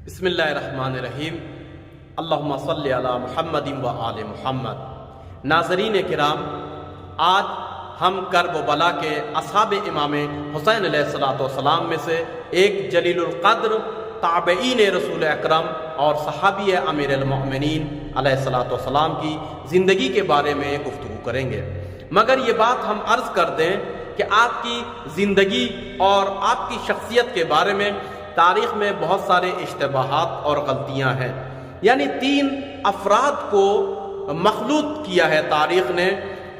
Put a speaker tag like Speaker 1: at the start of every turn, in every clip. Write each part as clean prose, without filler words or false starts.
Speaker 1: بسم اللہ الرحمن الرحیم اللہم صلی علی محمد و آل محمد۔ ناظرین کرام، آج ہم کرب و بلا کے اصحاب امام حسین علیہ السلام میں سے ایک جلیل القدر تابعین رسول اکرم اور صحابی امیر المؤمنین علیہ السلام کی زندگی کے بارے میں گفتگو کریں گے، مگر یہ بات ہم عرض کر دیں کہ آپ کی زندگی اور آپ کی شخصیت کے بارے میں تاریخ میں بہت سارے اشتباہات اور غلطیاں ہیں، یعنی تین افراد کو مخلوط کیا ہے تاریخ نے،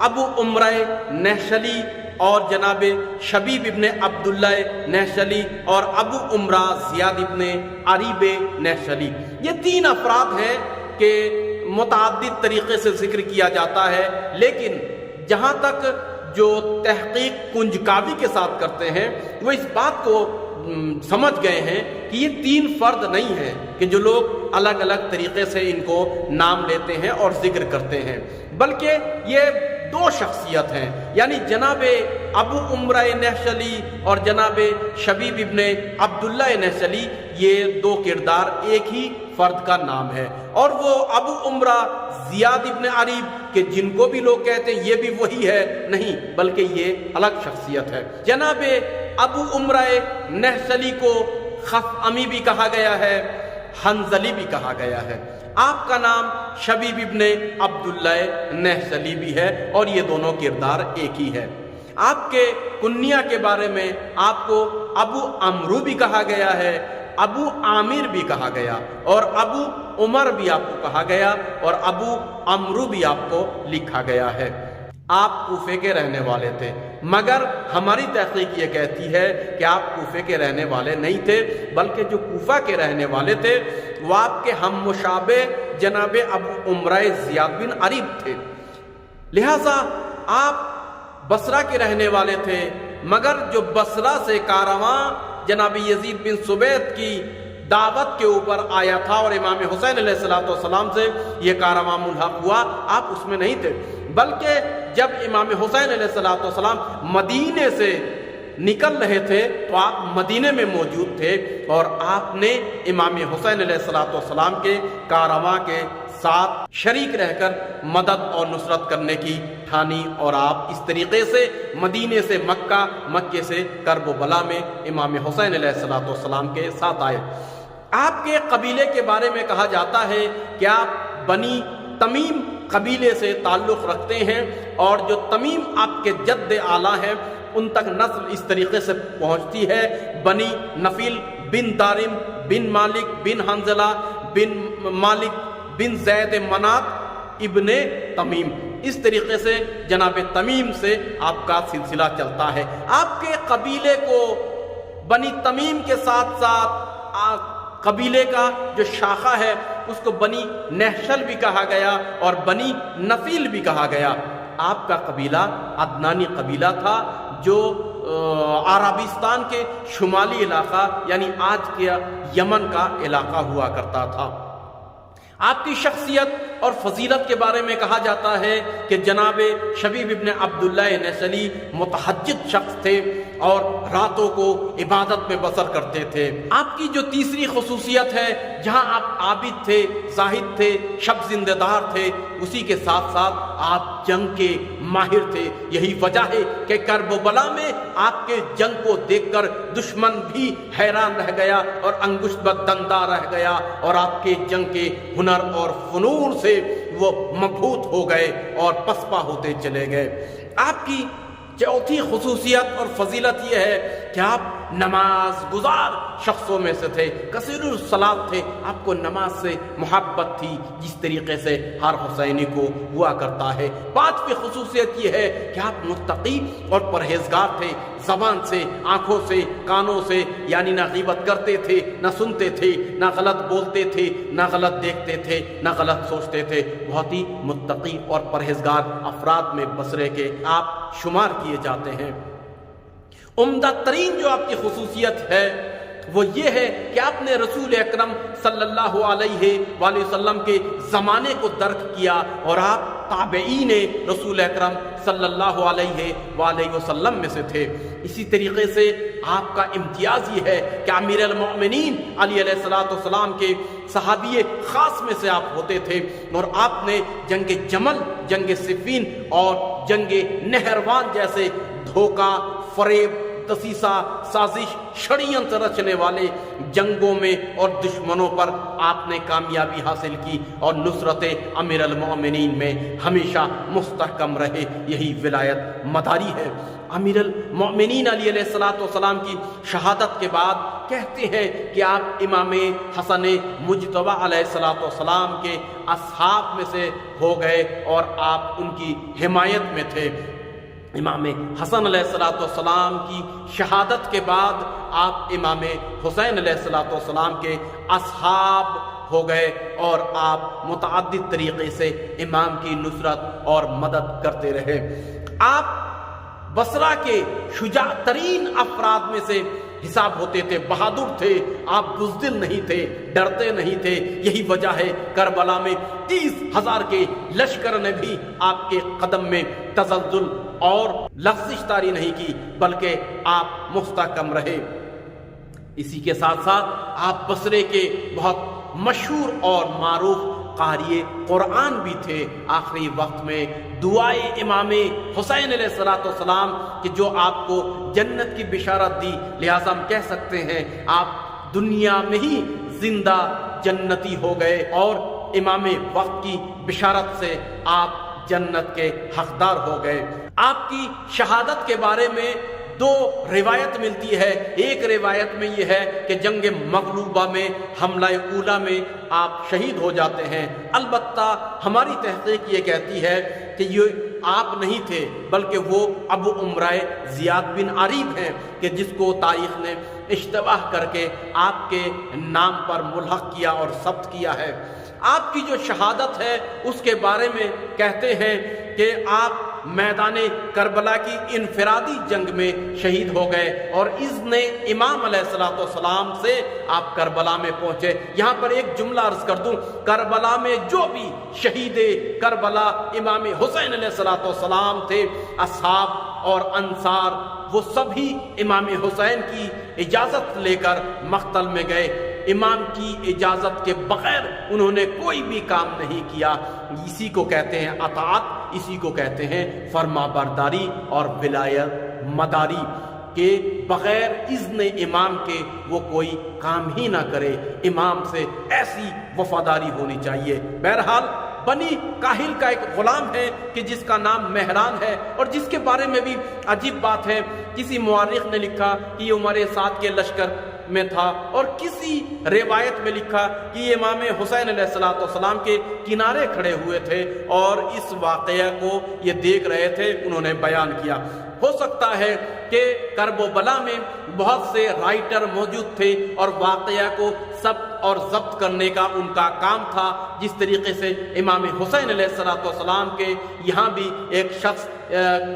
Speaker 1: ابو عمرہ نہشلی اور جناب شبیب ابن عبداللہ نہشلی اور ابو عمرہ زیاد ابن عریب نہشلی۔ یہ تین افراد ہیں کہ متعدد طریقے سے ذکر کیا جاتا ہے، لیکن جہاں تک جو تحقیق کنجکاوی کے ساتھ کرتے ہیں وہ اس بات کو سمجھ گئے ہیں کہ یہ تین فرد نہیں ہیں کہ جو لوگ الگ الگ طریقے سے ان کو نام لیتے ہیں اور ذکر کرتے ہیں، بلکہ یہ دو شخصیت ہیں، یعنی جناب ابو عمرہ نہشلی اور جناب شبیب ابن عبداللہ نہشلی، یہ دو کردار ایک ہی فرد کا نام ہے، اور وہ ابو عمرہ زیاد ابن عریب کہ جن کو بھی لوگ کہتے ہیں یہ بھی وہی ہے، نہیں بلکہ یہ الگ شخصیت ہے۔ جناب ابو عمرہ نہشلی کو خفعمی بھی کہا گیا ہے، حنظلی بھی کہا گیا ہے۔ آپ کا نام شبیب ابن عبداللہ نہشلی بھی ہے اور یہ دونوں کردار ایک ہی ہے۔ آپ کے کنیہ کے بارے میں آپ کو ابو عمرو بھی کہا گیا ہے، ابو عامر بھی کہا گیا، اور ابو عمر بھی آپ کو کہا گیا، اور ابو عمرو بھی آپ کو لکھا گیا ہے۔ آپ کوفے کے رہنے والے تھے، مگر ہماری تحقیق یہ کہتی ہے کہ آپ کوفے کے رہنے والے نہیں تھے، بلکہ جو کوفہ کے رہنے والے تھے وہ آپ کے ہم مشابہ جناب ابو عمرہ زیاد بن عریب تھے، لہٰذا آپ بصرہ کے رہنے والے تھے، مگر جو بصرہ سے کارواں جناب یزید بن سبیت کی دعوت کے اوپر آیا تھا اور امام حسین علیہ السلام سے یہ کارواں ملحق ہوا، آپ اس میں نہیں تھے، بلکہ جب امام حسین علیہ السلام مدینے سے نکل رہے تھے تو آپ مدینے میں موجود تھے، اور آپ نے امام حسین علیہ السلام کے کارواں کے ساتھ شریک رہ کر مدد اور نصرت کرنے کی ٹھانی، اور آپ اس طریقے سے مدینے سے مکہ، مکے سے کرب و بلا میں امام حسین علیہ السلام کے ساتھ آئے۔ آپ کے قبیلے کے بارے میں کہا جاتا ہے کہ آپ بنی تمیم قبیلے سے تعلق رکھتے ہیں، اور جو تمیم آپ کے جد اعلیٰ ہیں ان تک نسل اس طریقے سے پہنچتی ہے، بنی نفیل بن دارم بن مالک بن حنظلہ بن مالک بن زید منات ابن تمیم، اس طریقے سے جناب تمیم سے آپ کا سلسلہ چلتا ہے۔ آپ کے قبیلے کو بنی تمیم کے ساتھ ساتھ قبیلے کا جو شاخہ ہے اس کو بنی نہشل بھی کہا گیا اور بنی نفیل بھی کہا گیا۔ آپ کا قبیلہ عدنانی قبیلہ تھا جو عربستان کے شمالی علاقہ یعنی آج کے یمن کا علاقہ ہوا کرتا تھا۔ آپ کی شخصیت اور فضیلت کے بارے میں کہا جاتا ہے کہ جناب شبیب ابن عبداللہ نہشلی متہجد شخص تھے اور راتوں کو عبادت میں بسر کرتے تھے۔ آپ کی جو تیسری خصوصیت ہے، جہاں آپ عابد تھے، زاہد تھے، شب زندہ دار تھے، اسی کے ساتھ ساتھ آپ جنگ کے ماہر تھے۔ یہی وجہ ہے کہ کرب و بلا میں آپ کے جنگ کو دیکھ کر دشمن بھی حیران رہ گیا اور انگشت بدندہ رہ گیا، اور آپ کے جنگ کے ہنر اور فنون سے وہ مبہوت ہو گئے اور پسپا ہوتے چلے گئے۔ آپ کی چوتھی خصوصیت اور فضیلت یہ ہے کہ آپ نماز گزار شخصوں میں سے تھے، کثیر الصلاۃ تھے، آپ کو نماز سے محبت تھی جس طریقے سے ہر حسینی کو ہوا کرتا ہے۔ پانچویں خصوصیت یہ ہے کہ آپ متقی اور پرہیزگار تھے، زبان سے، آنکھوں سے، کانوں سے، یعنی نہ غیبت کرتے تھے، نہ سنتے تھے، نہ غلط بولتے تھے، نہ غلط دیکھتے تھے، نہ غلط سوچتے تھے۔ بہت ہی متقی اور پرہیزگار افراد میں بصرے کے آپ شمار کیے جاتے ہیں۔ عمدہ ترین جو آپ کی خصوصیت ہے وہ یہ ہے کہ آپ نے رسول اکرم صلی اللہ علیہ وآلہ وسلم کے زمانے کو درک کیا، اور آپ تابعین رسول اکرم صلی اللہ علیہ وآلہ وسلم میں سے تھے۔ اسی طریقے سے آپ کا امتیاز یہ ہے کہ امیر المؤمنین علی علیہ السلام کے صحابی خاص میں سے آپ ہوتے تھے، اور آپ نے جنگ جمل، جنگ صفین اور جنگ نہروان جیسے دھوکہ، فریب، دسیسہ، سازش، شڑینت رچنے والے جنگوں میں اور دشمنوں پر آپ نے کامیابی حاصل کی، اور نصرت امیر المؤمنین میں ہمیشہ مستحکم رہے۔ یہی ولایت مداری ہے۔ امیر المؤمنین علی علیہ السلام کی شہادت کے بعد کہتے ہیں کہ آپ امام حسن مجتبی علیہ السلام کے اصحاب میں سے ہو گئے اور آپ ان کی حمایت میں تھے۔ امام حسن علیہ السلام کی شہادت کے بعد آپ امام حسین علیہ السلام کے اصحاب ہو گئے، اور آپ متعدد طریقے سے امام کی نصرت اور مدد کرتے رہے۔ آپ بصرہ کے شجاع ترین افراد میں سے حساب ہوتے تھے، بہادر تھے، آپ بزدل نہیں تھے، ڈرتے نہیں تھے۔ یہی وجہ ہے کربلا میں 30,000 کے لشکر نے بھی آپ کے قدم میں تزلزل اور لغزش طاری نہیں کی، بلکہ آپ مستحکم رہے۔ اسی کے ساتھ ساتھ آپ بصرے کے بہت مشہور اور معروف قاری قرآن بھی تھے۔ آخری وقت میں دعائے امام حسین علیہ السلام کہ جو آپ کو جنت کی بشارت دی، لہذا ہم کہہ سکتے ہیں آپ دنیا میں ہی زندہ جنتی ہو گئے، اور امام وقت کی بشارت سے آپ جنت کے حقدار ہو گئے۔ آپ کی شہادت کے بارے میں 2 روایت ملتی ہے۔ ایک روایت میں یہ ہے کہ جنگ مغلوبہ میں حملہ اولا میں آپ شہید ہو جاتے ہیں۔ البتہ ہماری تحقیق یہ کہتی ہے کہ یہ آپ نہیں تھے، بلکہ وہ ابو عمرہ زیاد بن عریب ہیں، کہ جس کو تاریخ نے اشتباہ کر کے آپ کے نام پر ملحق کیا اور ثبت کیا ہے۔ آپ کی جو شہادت ہے اس کے بارے میں کہتے ہیں کہ آپ میدان کربلا کی انفرادی جنگ میں شہید ہو گئے، اور اذن امام علیہ السلام سے آپ کربلا میں پہنچے۔ یہاں پر ایک جملہ عرض کر دوں، کربلا میں جو بھی شہید کربلا امام حسین علیہ السلام تھے، اصحاب اور انصار، وہ سبھی امام حسین کی اجازت لے کر مقتل میں گئے۔ امام کی اجازت کے بغیر انہوں نے کوئی بھی کام نہیں کیا۔ اسی کو کہتے ہیں اطاعت، اسی کو کہتے ہیں فرما برداری اور ولایت مداری، کہ بغیر اذن امام کے وہ کوئی کام ہی نہ کرے۔ امام سے ایسی وفاداری ہونی چاہیے۔ بہرحال بنی کاہل کا ایک غلام ہے کہ جس کا نام مہران ہے، اور جس کے بارے میں بھی عجیب بات ہے، کسی مورخ نے لکھا کہ یہ عمر سعد کے لشکر میں تھا، اور کسی روایت میں لکھا کہ یہ امام حسین علیہ السلام کے کنارے کھڑے ہوئے تھے اور اس واقعہ کو یہ دیکھ رہے تھے۔ انہوں نے بیان کیا۔ ہو سکتا ہے کہ کرب و بلا میں بہت سے رائٹر موجود تھے اور واقعہ کو ثبت اور ضبط کرنے کا ان کا کام تھا، جس طریقے سے امام حسین علیہ السلام کے یہاں بھی ایک شخص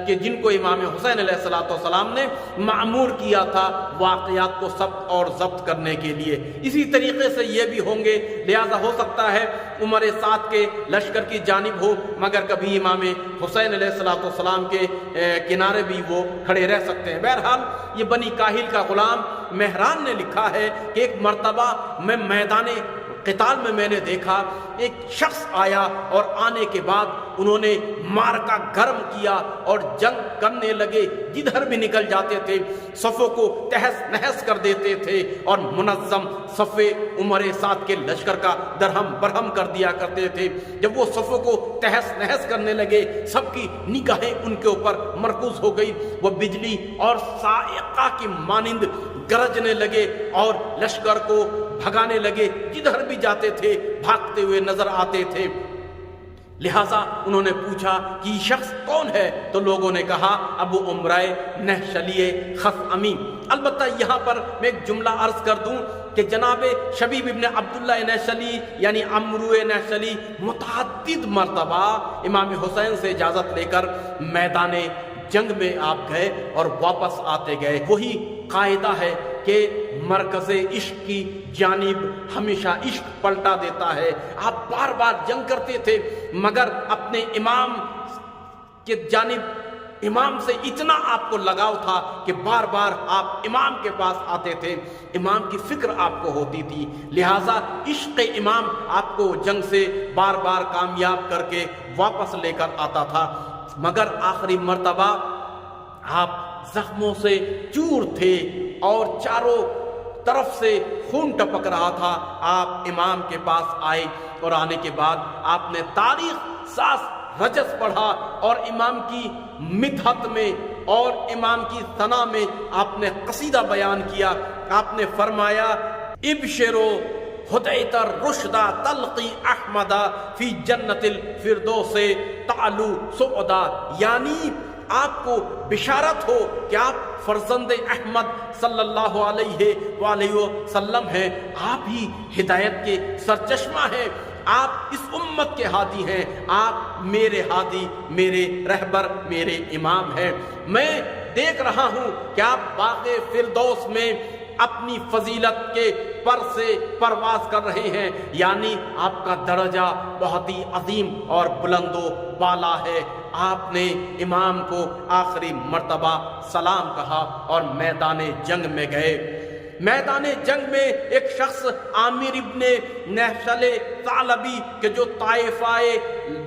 Speaker 1: کہ جن کو امام حسین علیہ السلام نے معمور کیا تھا واقعات کو ثبت اور ضبط کرنے کے لیے، اسی طریقے سے یہ بھی ہوں گے۔ لہذا ہو سکتا ہے عمر سعد کے لشکر کی جانب ہو، مگر کبھی امام حسین علیہ السلام کے کنارے بھی وہ کھڑے رہ سکتے ہیں۔ بہرحال یہ بنی کاہل کا غلام مہران نے لکھا ہے کہ ایک مرتبہ میں میدان قتال میں نے دیکھا ایک شخص آیا، اور آنے کے بعد انہوں نے مارکا گرم کیا اور جنگ کرنے لگے، جدھر بھی نکل جاتے تھے صفوں کو تہس نہس کر دیتے تھے، اور منظم صفے عمر سعد کے لشکر کا درہم برہم کر دیا کرتے تھے۔ جب وہ صفوں کو تہس نہس کرنے لگے، سب کی نگاہیں ان کے اوپر مرکوز ہو گئی، وہ بجلی اور صاعقہ کی مانند گرجنے لگے اور لشکر کو بھگانے لگے، جدھر بھی جاتے تھے بھاگتے ہوئے نظر آتے تھے۔ لہٰذا انہوں نے پوچھا کہ یہ شخص کون ہے؟ تو لوگوں نے کہا ابو عمرہ نہشلی خثعمی۔ البتہ یہاں پر میں ایک جملہ عرض کر دوں کہ جناب شبیب ابن عبداللہ نہشلی یعنی عمرو نہشلی متعدد مرتبہ امام حسین سے اجازت لے کر میدان جنگ میں آپ گئے اور واپس آتے گئے۔ وہی قاعدہ ہے کہ مرکز عشق کی جانب ہمیشہ عشق پلٹا دیتا ہے۔ آپ بار بار جنگ کرتے تھے، مگر اپنے امام کی جانب امام سے اتنا آپ کو لگاؤ تھا کہ بار بار آپ امام کے پاس آتے تھے، امام کی فکر آپ کو ہوتی تھی، لہٰذا عشق امام آپ کو جنگ سے بار بار کامیاب کر کے واپس لے کر آتا تھا۔ مگر آخری مرتبہ آپ زخموں سے چور تھے اور چاروں طرف سے خون ٹپک رہا تھا، آپ امام کے پاس آئے اور آنے کے بعد آپ نے تاریخ ساز رجس پڑھا اور امام کی مدحت میں اور امام کی ثنا میں آپ نے قصیدہ بیان کیا۔ آپ نے فرمایا ابشرو ہدیت الرشدہ تلقی احمدہ فی جنت الفردوس تعلو سعدا، یعنی آپ کو بشارت ہو کہ آپ فرزند احمد صلی اللہ علیہ وآلہ وسلم ہیں، آپ ہی ہدایت کے سرچشمہ ہیں، آپ اس امت کے ہادی ہیں، آپ میرے ہادی، میرے رہبر، میرے امام ہیں۔ میں دیکھ رہا ہوں کہ آپ باغ فردوس میں اپنی فضیلت کے پر سے پرواز کر رہے ہیں، یعنی آپ کا درجہ بہت ہی عظیم اور بلند و بالا ہے۔ آپ نے امام کو آخری مرتبہ سلام کہا اور میدان جنگ میں گئے۔ میدان جنگ میں ایک شخص عامر ابن نحشل ثعلبی کہ جو طائفہ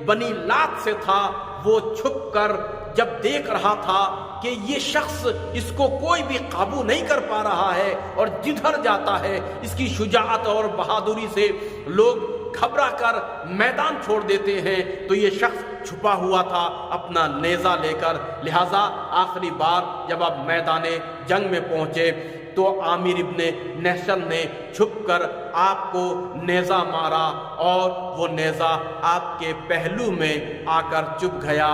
Speaker 1: بنی لات سے تھا، وہ چھپ کر جب دیکھ رہا تھا کہ یہ شخص اس کو کوئی بھی قابو نہیں کر پا رہا ہے اور جدھر جاتا ہے اس کی شجاعت اور بہادری سے لوگ گھبرا کر میدان چھوڑ دیتے ہیں، تو یہ شخص چھپا ہوا تھا اپنا نیزہ لے کر، لہٰذا آخری بار جب آپ میدان جنگ میں پہنچے تو عامر ابن نحشل نے چھپ کر آپ کو نیزہ مارا اور وہ نیزہ آپ کے پہلو میں آ کر چبھ گیا۔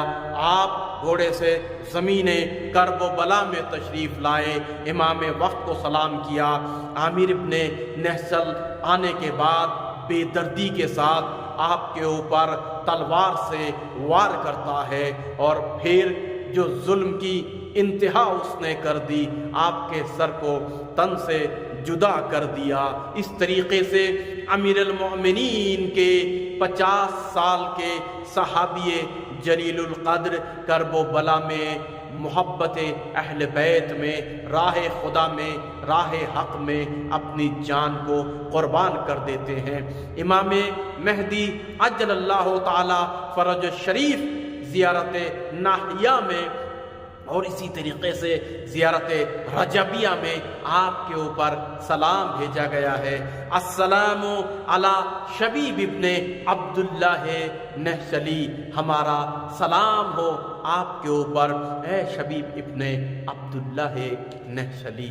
Speaker 1: آپ گھوڑے سے زمین کرب و بلا میں تشریف لائے، امام وقت کو سلام کیا۔ عامر ابن نحشل آنے کے بعد بے دردی کے ساتھ آپ کے اوپر تلوار سے وار کرتا ہے اور پھر جو ظلم کی انتہا اس نے کر دی، آپ کے سر کو تن سے جدا کر دیا۔ اس طریقے سے امیر المؤمنین کے 50 سال کے صحابی جلیل القدر کرب و بلا میں، محبت اہل بیت میں، راہ خدا میں، راہ حق میں اپنی جان کو قربان کر دیتے ہیں۔ امام مہدی عجل اللہ تعالی فرج شریف زیارت ناحیہ میں اور اسی طریقے سے زیارت رجبیہ میں آپ کے اوپر سلام بھیجا گیا ہے۔ السلام علی شبیب ابن عبداللہ نحشلی، ہمارا سلام ہو آپ کے اوپر اے شبیب ابن عبداللہ نحشلی۔